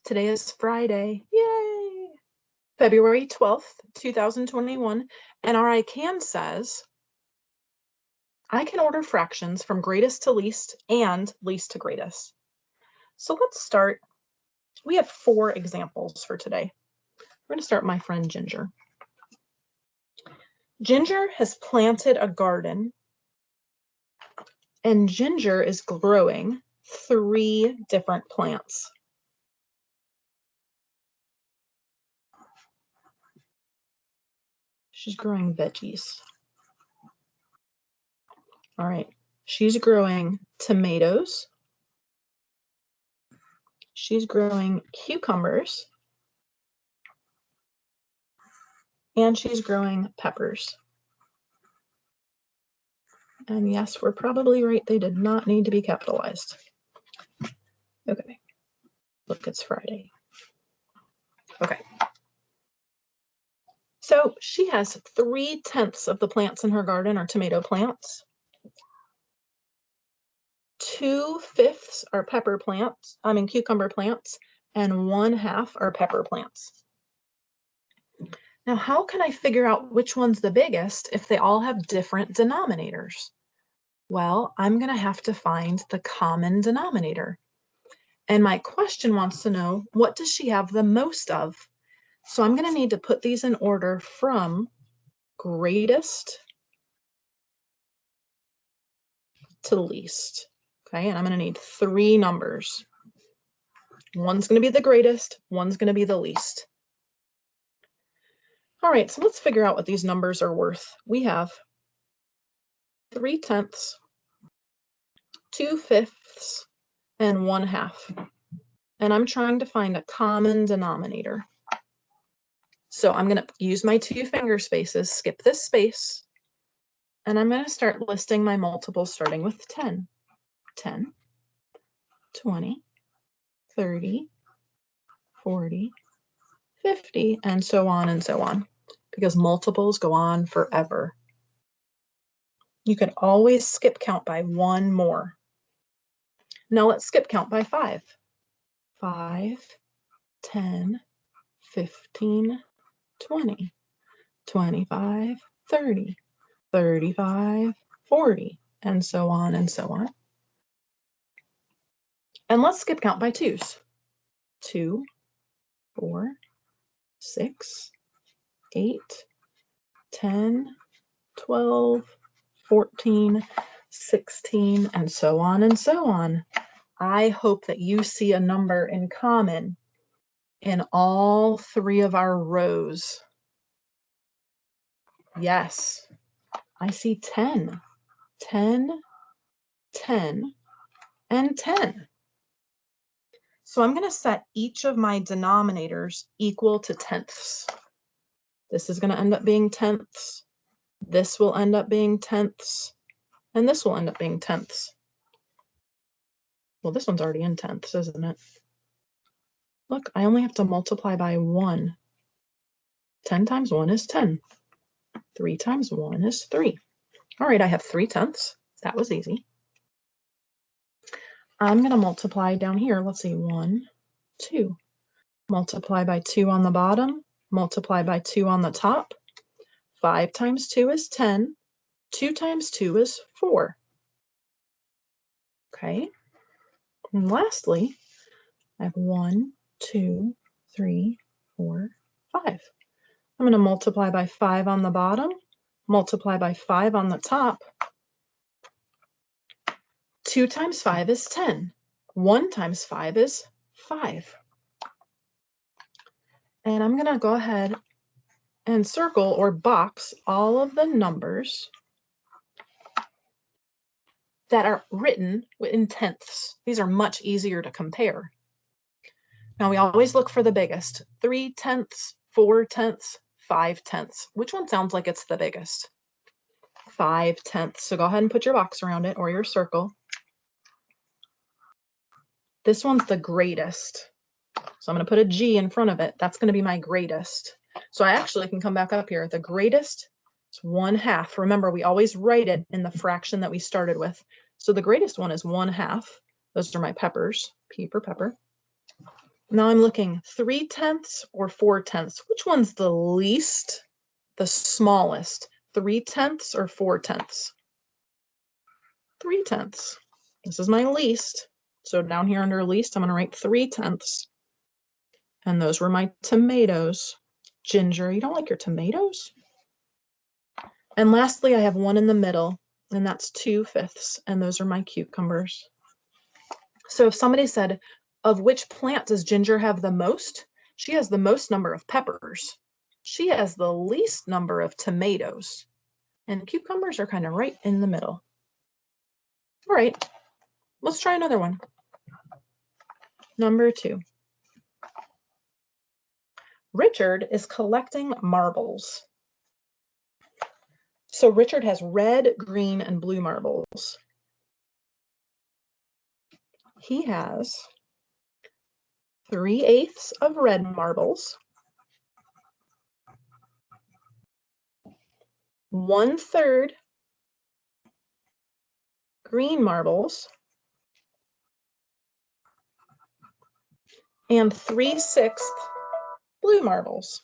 Today is Friday. Yay! February 12th, 2021. And our I can says, I can order fractions from greatest to least and least to greatest. So let's start. We have 4 examples for today. We're going to start with my friend Ginger. Ginger has planted a garden, and Ginger is growing 3 different plants. She's growing veggies. All right, she's growing tomatoes. She's growing cucumbers. And she's growing peppers. And yes, we're probably right. They did not need to be capitalized. Okay. Look, it's Friday. Okay. So she has 3/10 of the plants in her garden are tomato plants. 2/5 are cucumber plants, and 1/2 are pepper plants. Now, how can I figure out which one's the biggest if they all have different denominators? Well, I'm going to have to find the common denominator. And my question wants to know, what does she have the most of? So I'm going to need to put these in order from greatest to least. Okay, and I'm going to need 3 numbers. One's going to be the greatest, one's going to be the least. All right, so let's figure out what these numbers are worth. We have 3/10, 2/5, and 1/2. And I'm trying to find a common denominator. So I'm going to use my 2 finger spaces, skip this space, and I'm going to start listing my multiples starting with 10. 10, 20, 30, 40, 50, and so on, because multiples go on forever. You can always skip count by 1 more. Now let's skip count by 5. 5, 10, 15, 20, 25, 30, 35, 40, and so on. And let's skip count by 2s. 2, 4, 6, 8, 10, 12, 14, 16, and so on. I hope that you see a number in common in all 3 of our rows. Yes, I see 10, 10, 10, and 10. So I'm going to set each of my denominators equal to tenths. This is going to end up being tenths. This will end up being tenths. And this will end up being tenths. Well, this one's already in tenths, isn't it? Look, I only have to multiply by 1. 10 times 1 is 10. 3 times 1 is 3. All right, I have 3/10. That was easy. I'm going to multiply down here. Let's see, 1, 2. Multiply by 2 on the bottom. Multiply by 2 on the top. 5 times 2 is 10. 2 times 2 is 4. Okay. And lastly, I have 1, 2, 3, 4, 5. I'm going to multiply by 5 on the bottom. Multiply by 5 on the top. 2 times 5 is 10. 1 times 5 is 5. And I'm going to go ahead and circle or box all of the numbers that are written in tenths. These are much easier to compare. Now we always look for the biggest. 3/10, 4/10, 5/10. Which one sounds like it's the biggest? 5/10. So go ahead and put your box around it or your circle. This one's the greatest. So I'm going to put a G in front of it. That's going to be my greatest. So I actually can come back up here. The greatest is 1/2. Remember, we always write it in the fraction that we started with. So the greatest one is 1/2. Those are my peppers, P for pepper. Now I'm looking 3/10 or 4/10. Which one's the least, the smallest? 3/10 or 4/10? 3/10. This is my least. So down here under least, I'm going to write 3/10. And those were my tomatoes. Ginger, you don't like your tomatoes? And lastly, I have one in the middle, and that's 2/5, and those are my cucumbers. So if somebody said, of which plant does Ginger have the most? She has the most number of peppers. She has the least number of tomatoes. And cucumbers are kind of right in the middle. All right, let's try another one. Number 2. Richard is collecting marbles. So Richard has red, green, and blue marbles. He has 3/8 of red marbles, 1/3 green marbles, and 3/6 blue marbles.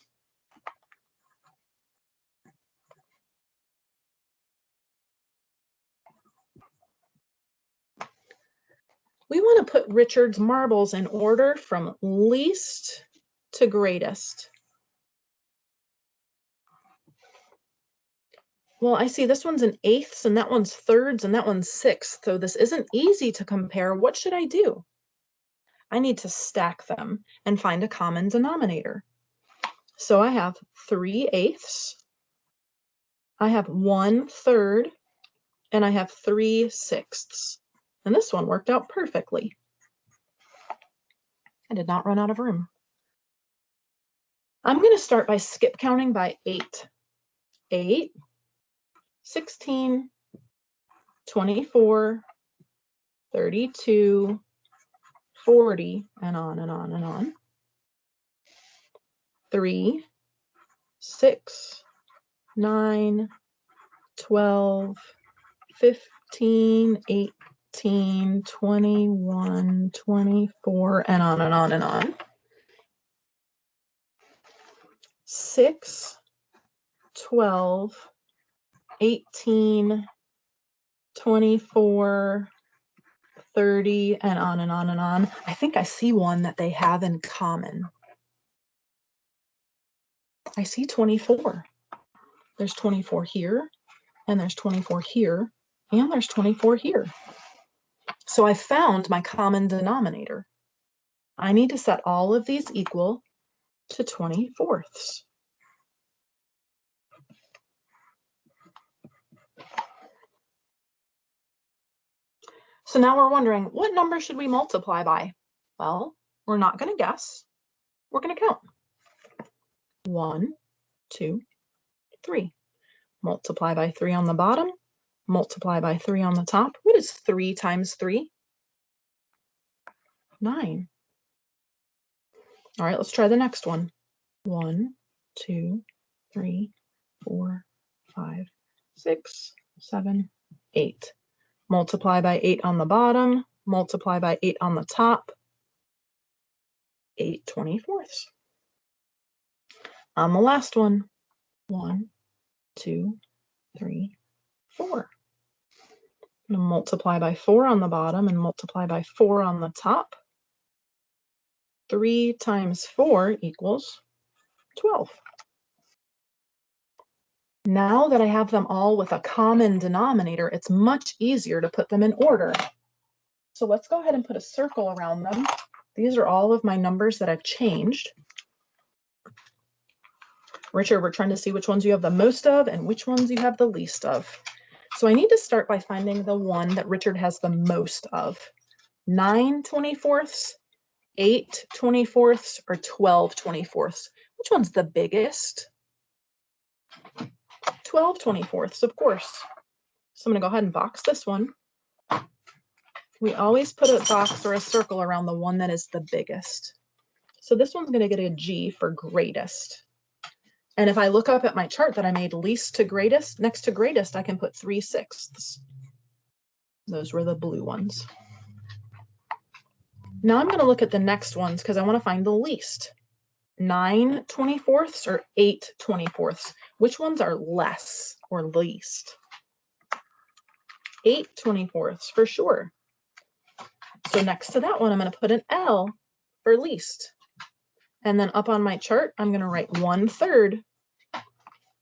We want to put Richard's marbles in order from least to greatest. Well, I see this one's in 1/8 and that one's 1/3 and that one's 1/6. So this isn't easy to compare. What should I do? I need to stack them and find a common denominator. So I have 3/8, I have 1/3, and I have 3/6. And this one worked out perfectly. I did not run out of room. I'm going to start by skip counting by 8. 8, 16, 24, 32, 40, and on and on and on. 3, 6, 9, 12, 15, 18, 21, 24, and on and on and on. 6, 12, 18, 24, 30, and on and on and on. I think I see one that they have in common. I see 24. There's 24 here, and there's 24 here, and there's 24 here. So I found my common denominator. I need to set all of these equal to 24ths. So now we're wondering, what number should we multiply by? Well, we're not going to guess. We're going to count. 1, 2, 3. Multiply by 3 on the bottom. Multiply by 3 on the top. What is 3 times 3? 9. All right, let's try the next one. 1, 2, 3, 4, 5, 6, 7, 8. Multiply by 8 on the bottom. Multiply by 8 on the top. 8 24ths. On the last one. 1, 2, 3, 4. I'm going to multiply by 4 on the bottom and multiply by 4 on the top. 3 times 4 equals 12. Now that I have them all with a common denominator, it's much easier to put them in order. So let's go ahead and put a circle around them. These are all of my numbers that I've changed. Richard, we're trying to see which ones you have the most of and which ones you have the least of. So I need to start by finding the one that Richard has the most of. 9 24ths, 8 24ths, or 12 24ths. Which one's the biggest? 12 24ths, of course. So I'm going to go ahead and box this one. We always put a box or a circle around the one that is the biggest. So this one's going to get a G for greatest. And if I look up at my chart that I made least to greatest, next to greatest, I can put 3/6. Those were the blue ones. Now I'm going to look at the next ones because I want to find the least. 9 24ths or 8 24ths? Which ones are less or least? 8 24ths for sure. So next to that one, I'm going to put an L for least. And then up on my chart, I'm going to write 1/3.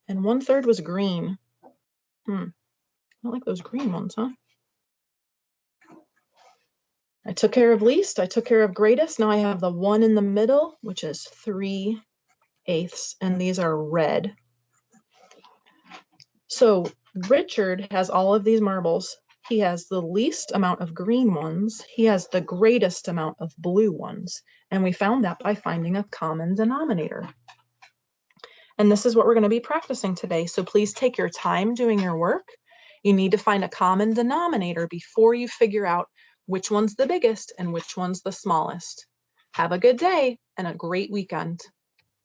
And 1/3 was green. I don't like those green ones, huh? I took care of least, I took care of greatest. Now I have the 1 in the middle, which is 3/8, and these are red. So Richard has all of these marbles. He has the least amount of green ones. He has the greatest amount of blue ones. And we found that by finding a common denominator. And this is what we're going to be practicing today. So please take your time doing your work. You need to find a common denominator before you figure out which one's the biggest and which one's the smallest. Have a good day and a great weekend.